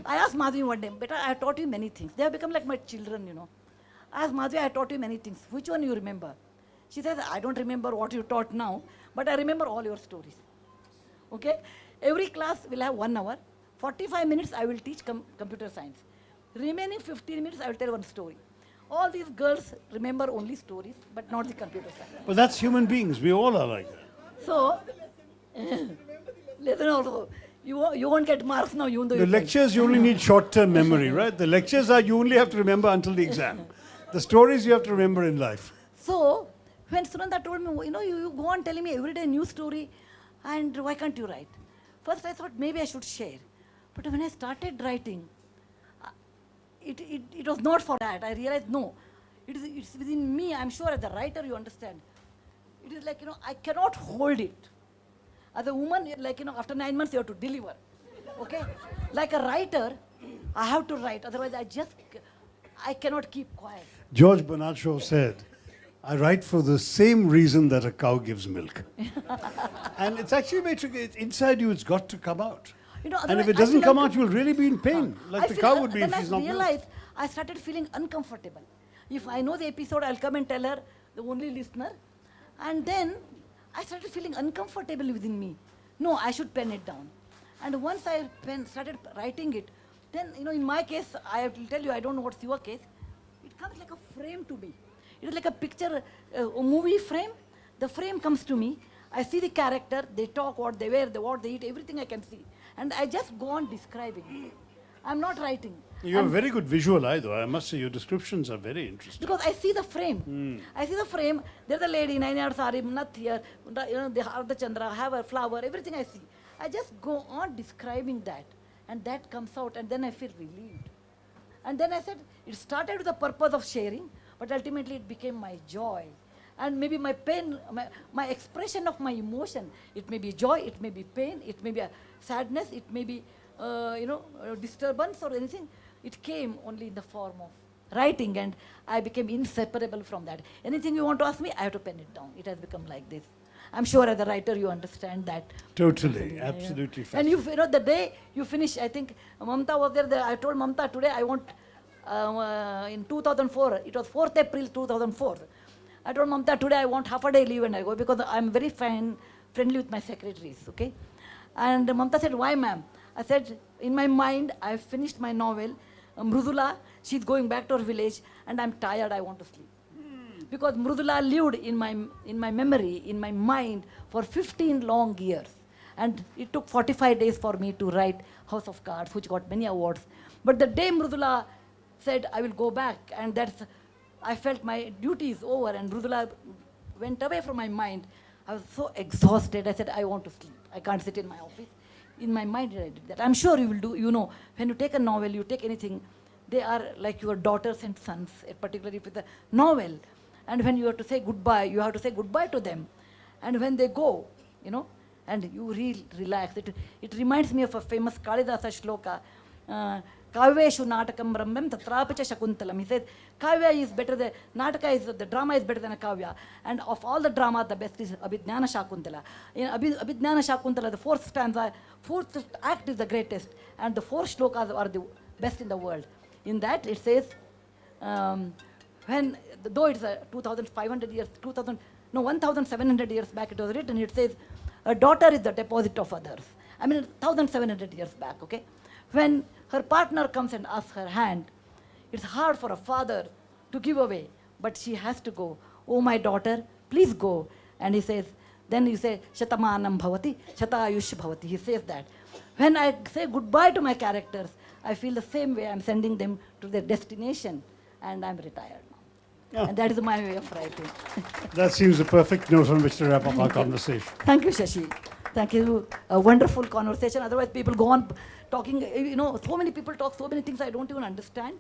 I asked Madhvi one day, beta, I taught you many things. They have become like my children, I asked Madhvi, I taught you many things. Which one you remember? She says, I don't remember what you taught now, but I remember all your stories. Okay? Every class will have 1 hour. 45 minutes I will teach computer science. Remaining 15 minutes I will tell one story. All these girls remember only stories, but not the computer science.
Well, that's human beings. We all are like that.
So, listen also, you won't get marks now, even though
The lectures, you only need short-term memory, right? The lectures are you only have to remember until the exam. The stories you have to remember in life.
So, When Sunanda told me, you go on telling me every day a new story, and why can't you write? First I thought maybe I should share. But when I started writing, it was not for that. I realized, no, it's within me. I'm sure as a writer you understand. It is like, I cannot hold it. As a woman, like, after 9 months you have to deliver. Okay? Like a writer, I have to write. Otherwise I cannot keep quiet.
George Bernard Shaw said, I write for the same reason that a cow gives milk. And it's actually it's inside you, it's got to come out. And if
otherwise
it
I
doesn't
feel
come out, you'll really be in pain, like the cow would be if
then
she's
I
not milked.
realized I started feeling uncomfortable. If I know the episode, I'll come and tell her, the only listener. And then I started feeling uncomfortable within me. No, I should pen it down. And once I started writing it, then, in my case, I will tell you, I don't know what's your case. It comes like a frame to me. It is like a picture, a movie frame. The frame comes to me. I see the character, they talk, what they wear, what they eat, everything I can see. And I just go on describing. I'm not writing.
You have a very good visual eye, though. I must say, your descriptions are very interesting.
Because I see the frame. I see the frame. There's a lady, 9-yard sari, not here. They have the Chandra, have a flower, everything I see. I just go on describing that. And that comes out, and then I feel relieved. And then I said, it started with the purpose of sharing, but ultimately it became my joy. And maybe my pain, my expression of my emotion, it may be joy, it may be pain, it may be a sadness, it may be, disturbance or anything. It came only in the form of writing, and I became inseparable from that. Anything you want to ask me, I have to pen it down. It has become like this. I'm sure as a writer you understand that.
Totally, absolutely.
And the day you finish, I think Mamta was there. I told Mamta today I want, in 2004, it was 4th April 2004. I told Mamta today I want half a day leave and I go because I'm very friendly with my secretaries, okay? And Mamta said, why ma'am? I said, in my mind, I finished my novel. Mrudula, she's going back to her village and I'm tired, I want to sleep. Because Mrudula lived in my memory, in my mind for 15 long years. And it took 45 days for me to write House of Cards, which got many awards. But the day Mrudula said, I will go back, and I felt my duty is over, and Mrudula went away from my mind. I was so exhausted, I said, I want to sleep. I can't sit in my office. In my mind, I did that. I'm sure you will do, when you take a novel, you take anything, they are like your daughters and sons, particularly with a novel. And when you have to say goodbye, you have to say goodbye to them. And when they go, and you relax. It reminds me of a famous Kalidasa shloka, Kavyeshu natakam brahmam tatrapacha shakuntalam. He says, Kavya is better than, the drama is better than a Kavya. And of all the drama, the best is Abhidnyana Shakuntala. In Abhidnyana Shakuntala, the 4th stanza, 4th act is the greatest. And the 4 shlokas are the best in the world. In that, it says, though it's 2,500 years, 1,700 years back it was written, it says, a daughter is the deposit of others. 1,700 years back, okay? When her partner comes and asks her hand, it's hard for a father to give away, but she has to go. Oh, my daughter, please go. And he says, then you say, Shatamanam bhavati, Shatayush bhavati. He says that. When I say goodbye to my characters, I feel the same way. I'm sending them to their destination, and I'm retired now.
Oh.
And that is my way of writing.
That seems the perfect note on which to wrap up our conversation.
Thank you, Shashi. Thank you. A wonderful conversation. Otherwise, people go on talking. So many people talk so many things I don't even understand.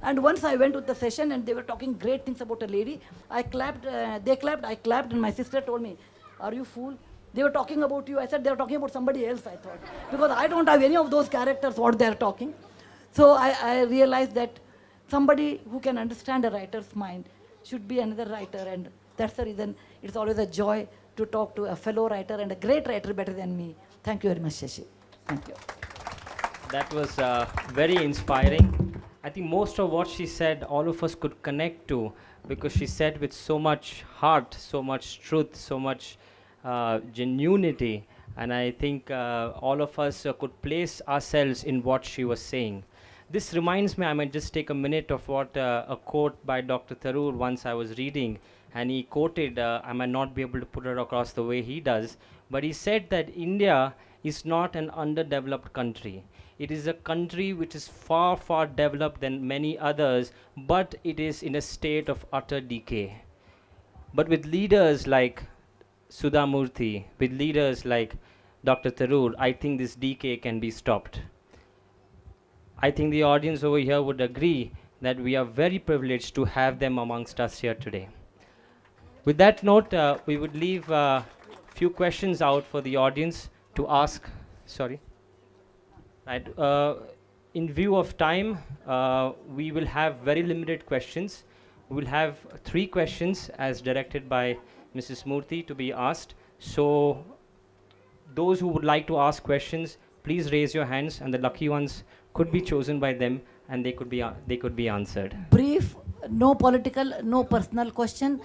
And once I went to the session and they were talking great things about a lady. I clapped, they clapped, I clapped, and my sister told me, are you fool? They were talking about you. I said, they were talking about somebody else, I thought. Because I don't have any of those characters, what they are talking. So I realized that somebody who can understand a writer's mind should be another writer. And that's the reason it's always a joy to talk to a fellow writer and a great writer better than me. Thank you very much, Shashi. Thank you.
That was very inspiring. I think most of what she said, all of us could connect to, because she said with so much heart, so much truth, so much genuinity. And I think all of us could place ourselves in what she was saying. This reminds me, I might just take a minute of what a quote by Dr. Tharoor once I was reading, and he quoted, I might not be able to put it across the way he does, but he said that India is not an underdeveloped country. It is a country which is far, far developed than many others, but it is in a state of utter decay. But with leaders like Sudha Murty, with leaders like Dr. Tharoor, I think this decay can be stopped. I think the audience over here would agree that we are very privileged to have them amongst us here today. With that note, we would leave a few questions out for the audience to ask. Sorry. Right. In view of time, we will have very limited questions. We will have 3 questions as directed by Mrs. Murthy to be asked. So those who would like to ask questions, please raise your hands, and the lucky ones could be chosen by them, and they could be answered.
Brief, no political, no personal question.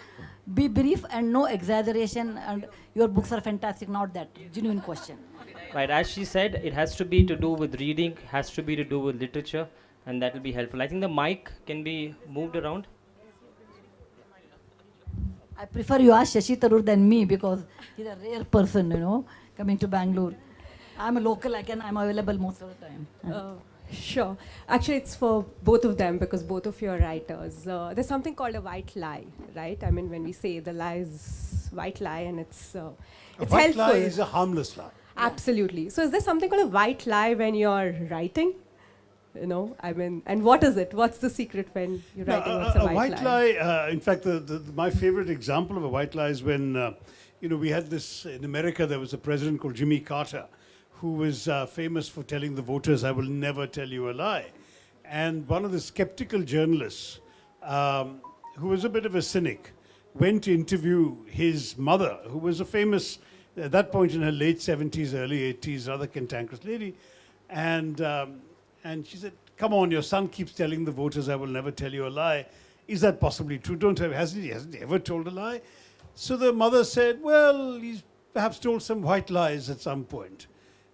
Be brief and no exaggeration. And your books are fantastic. Not that genuine question.
Right, as she said, it has to be to do with reading, has to be to do with literature, and that will be helpful. I think the mic can be moved around.
I prefer you ask Shashi Tharoor than me because he's a rare person, coming to Bangalore. I'm a local, I'm available most of the time.
Sure. Actually, it's for both of them because both of you are writers. There's something called a white lie, right? I mean, when we say the lie is white lie and it's
A
helpful.
white lie is a harmless lie.
Absolutely. So is there something called a white lie when you're writing? I mean, and what is it? What's the secret when you're writing? What's a white lie?
In fact, my favorite example of a white lie is when, we had this, in America, there was a president called Jimmy Carter, who was famous for telling the voters, "I will never tell you a lie." And one of the skeptical journalists, who was a bit of a cynic, went to interview his mother, who was a famous, at that point in her late 70s, early 80s, rather cantankerous lady. And she said, "Come on, your son keeps telling the voters, 'I will never tell you a lie.' Is that possibly true? Hasn't he ever told a lie?" So the mother said, "Well, he's perhaps told some white lies at some point."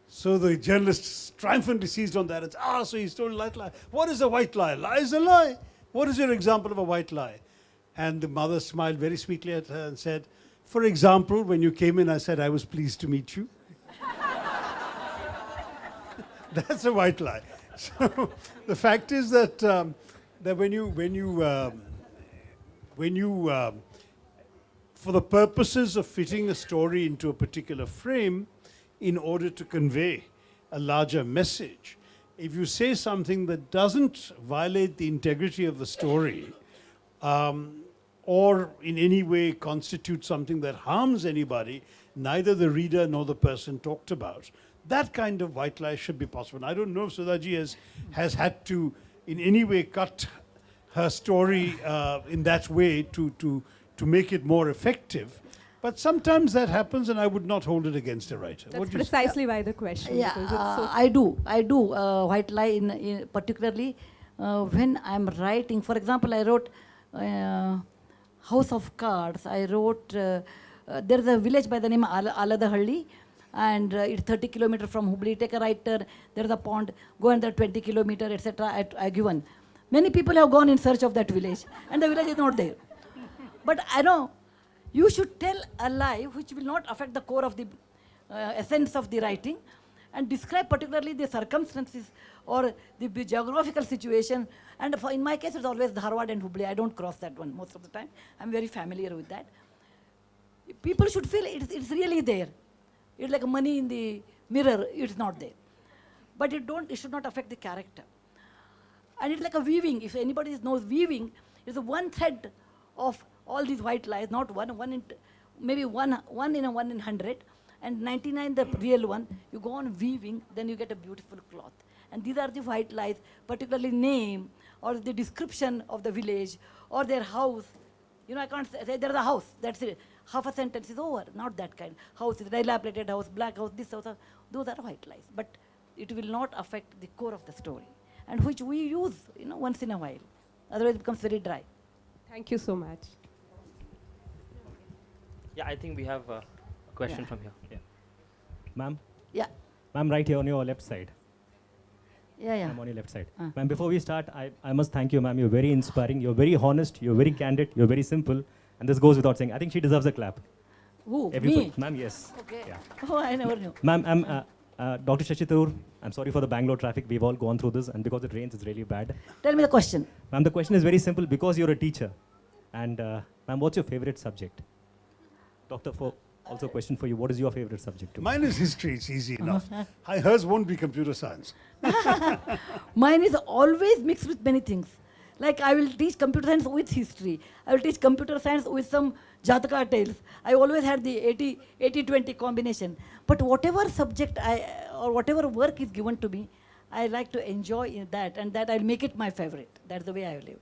So the journalist triumphantly seized on that and said, so he's told a white lie. What is a white lie? Lie is a lie. What is your example of a white lie? And the mother smiled very sweetly at her and said, "For example, when you came in, I said, 'I was pleased to meet you.'" That's a white lie. So the fact is that when you for the purposes of fitting a story into a particular frame, in order to convey a larger message, if you say something that doesn't violate the integrity of the story, or in any way constitute something that harms anybody, neither the reader nor the person talked about, that kind of white lie should be possible. I don't know if Sudhaji has had to in any way cut her story in that way to make it more effective. But sometimes that happens, and I would not hold it against a writer.
That's precisely why the question.
Yeah,
because it's so
I do white lie in particularly when I'm writing. For example, I wrote House of Cards. I wrote, there's a village by the name Aladahalli, and it's 30 kilometers from Hubli. Take a right turn, there's a pond, go under 20 kilometers, etc. I given. Many people have gone in search of that village, and the village is not there. But I know you should tell a lie which will not affect the core of the essence of the writing, and describe particularly the circumstances or the geographical situation. And in my case, it's always Dharwad and Hubli. I don't cross that one most of the time. I'm very familiar with that. People should feel it's really there. It's like money in the mirror. It's not there. But it should not affect the character. And it's like a weaving. If anybody knows weaving, it's a one thread of all these white lies, not maybe one in 100, and 99 the real one. You go on weaving, then you get a beautiful cloth. And these are the white lies, particularly name or the description of the village or their house. I can't say there's a house, that's it. Half a sentence is over. Not that kind. House is dilapidated house, black house, this house. Those are white lies. But it will not affect the core of the story, and which we use, once in a while. Otherwise, it becomes very dry.
Thank you so much.
Yeah, I think we have a question from here.
Yeah. Ma'am?
Yeah.
Ma'am, right here on your left side.
Yeah.
I'm on your left side. Ma'am, before we start, I must thank you, ma'am. You're very inspiring. You're very honest. You're very candid. You're very simple. And this goes without saying. I think she deserves a clap.
Who?
Everybody.
Me?
Ma'am, yes.
Okay.
Yeah.
Oh, I never knew.
Ma'am, Dr. Shashi Tharoor, I'm sorry for the Bangalore traffic. We've all gone through this, and because it rains, it's really bad.
Tell me the question.
Ma'am, the question is very simple. Because you're a teacher, and Ma'am, what's your favorite subject? Doctor, also a question for you. What is your favorite subject too?
Mine is history, it's easy enough. Hers won't be computer science.
Mine is always mixed with many things. Like I will teach computer science with history. I will teach computer science with some Jataka tales. I always had the 80-20 combination. But whatever subject or whatever work is given to me, I like to enjoy in that, and that I'll make it my favorite. That's the way I have lived.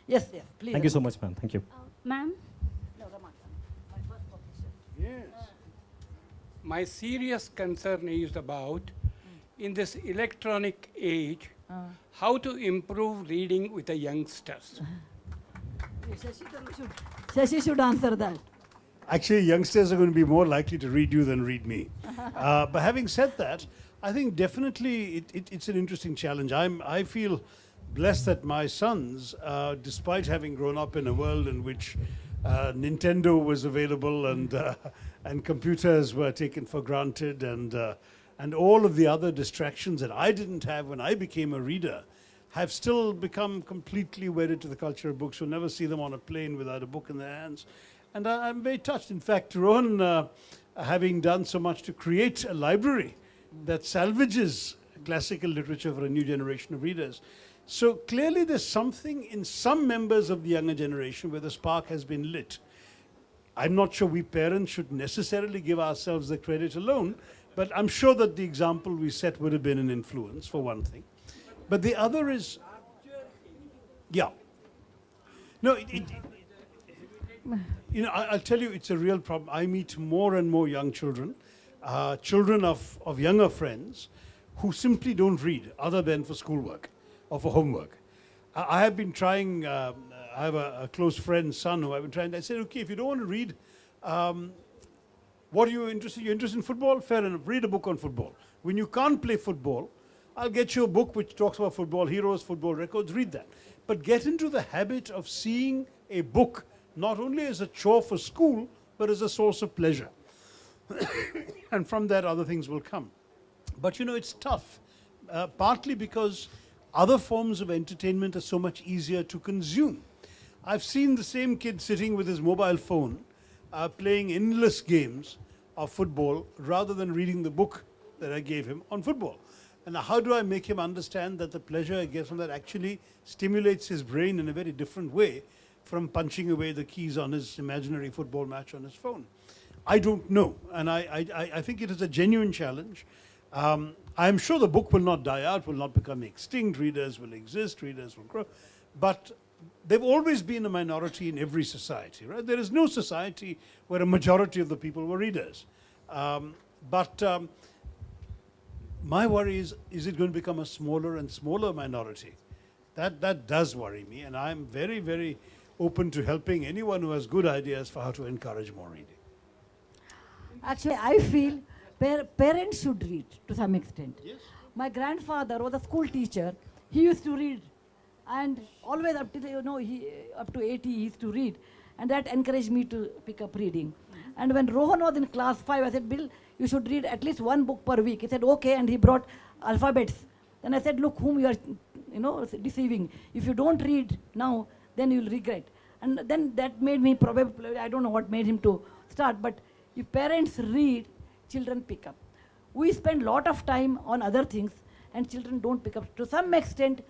Yes, yes, please.
Thank you so much, ma'am. Thank you.
Ma'am?
No, Raman, my first position.
Yes. My serious concern is about, in this electronic age, how to improve reading with the youngsters.
Shashi should answer that.
Actually, youngsters are going to be more likely to read you than read me. But having said that, I think definitely it's an interesting challenge. I feel blessed that my sons, despite having grown up in a world in which Nintendo was available and computers were taken for granted and all of the other distractions that I didn't have when I became a reader, have still become completely wedded to the culture of books. You'll never see them on a plane without a book in their hands. And I'm very touched. In fact, Rohan, having done so much to create a library that salvages classical literature for a new generation of readers. So clearly there's something in some members of the younger generation where the spark has been lit. I'm not sure we parents should necessarily give ourselves the credit alone, but I'm sure that the example we set would have been an influence, for one thing. But the other is, yeah. No, you know, I'll tell you, it's a real problem. I meet more and more young children, children of younger friends, who simply don't read other than for schoolwork or for homework. I have been trying, I have a close friend's son who I've been trying, I said, okay, if you don't want to read, what are you interested in? You're interested in football? Fair enough, read a book on football. When you can't play football, I'll get you a book which talks about football heroes, football records, read that. But get into the habit of seeing a book not only as a chore for school, but as a source of pleasure. And from that, other things will come. But you know, it's tough, partly because other forms of entertainment are so much easier to consume. I've seen the same kid sitting with his mobile phone, playing endless games of football rather than reading the book that I gave him on football. And how do I make him understand that the pleasure I get from that actually stimulates his brain in a very different way from punching away the keys on his imaginary football match on his phone? I don't know, and I think it is a genuine challenge. I'm sure the book will not die out, will not become extinct, readers will exist, readers will grow, but they've always been a minority in every society, right? There is no society where a majority of the people were readers. My worry is it going to become a smaller and smaller minority? That does worry me, and I'm very, very open to helping anyone who has good ideas for how to encourage more reading.
Actually, I feel parents should read to some extent.
Yes.
My grandfather was a school teacher. He used to read, and always up to up to 80 he used to read, and that encouraged me to pick up reading. And when Rohan was in class 5, I said, Bill, you should read at least one book per week. He said, okay, and he brought alphabets. Then I said, look, whom you are deceiving. If you don't read now, then you'll regret. And then that made me probably, I don't know what made him to start, but if parents read, children pick up. We spend a lot of time on other things, and children don't pick up. To some extent,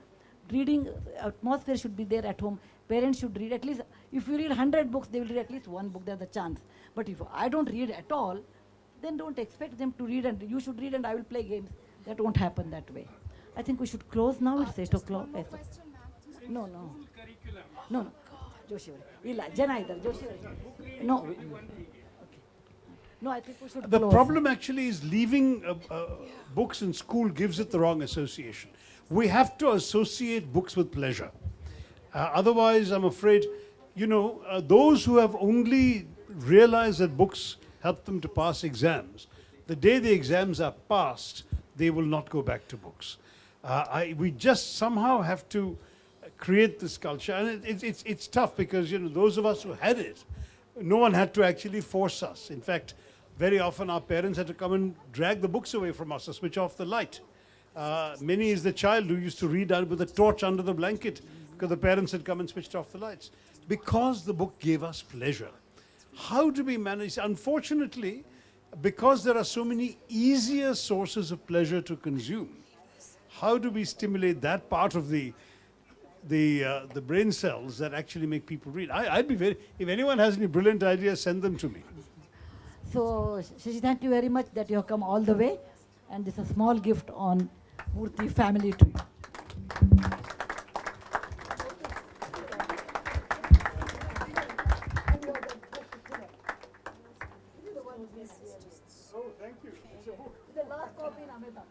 reading atmosphere should be there at home. Parents should read at least, if you read 100 books, they will read at least one book, there's a chance. But if I don't read at all, then don't expect them to read, and you should read and I will play games. That won't happen that way. I think we should close now. It's 8 o'clock. No. No. Joshi, Jana idhar, Joshi. No. Okay. No, I think we should
The
close.
problem actually is leaving books in school gives it the wrong association. We have to associate books with pleasure. Otherwise, I'm afraid, those who have only realized that books help them to pass exams, the day the exams are passed, they will not go back to books. We just somehow have to create this culture. And it's tough because, those of us who had it, no one had to actually force us. In fact, very often our parents had to come and drag the books away from us or switch off the light. Many is the child who used to read out with a torch under the blanket because the parents had come and switched off the lights. Because the book gave us pleasure. How do we manage? Unfortunately, because there are so many easier sources of pleasure to consume, how do we stimulate that part of the brain cells that actually make people read? I'd be very, if anyone has any brilliant ideas, send them to me.
So, Shashi, thank you very much that you have come all the way. And this is a small gift on Murthy family to you.
Oh, thank you. It's a book.
The last copy in Ahmedabad.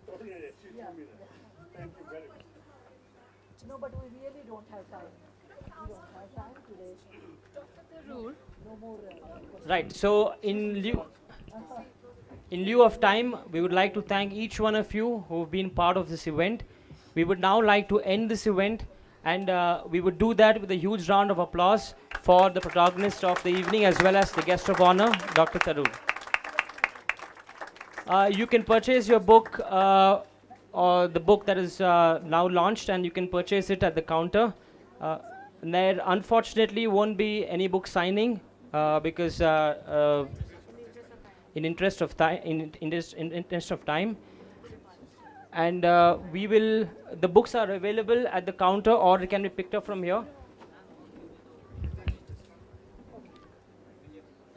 Oh, yeah, yeah, she told me that. Thank you very much.
No, but we really don't have time. We don't have time today.
Rule.
No more.
Right. So in lieu of time, we would like to thank each one of you who have been part of this event. We would now like to end this event, and we would do that with a huge round of applause for the protagonist of the evening as well as the guest of honor, Dr. Tharoor. You can purchase your book, or the book that is now launched, and you can purchase it at the counter. There unfortunately won't be any book signing because in interest of time, and the books are available at the counter, or it can be picked up from here.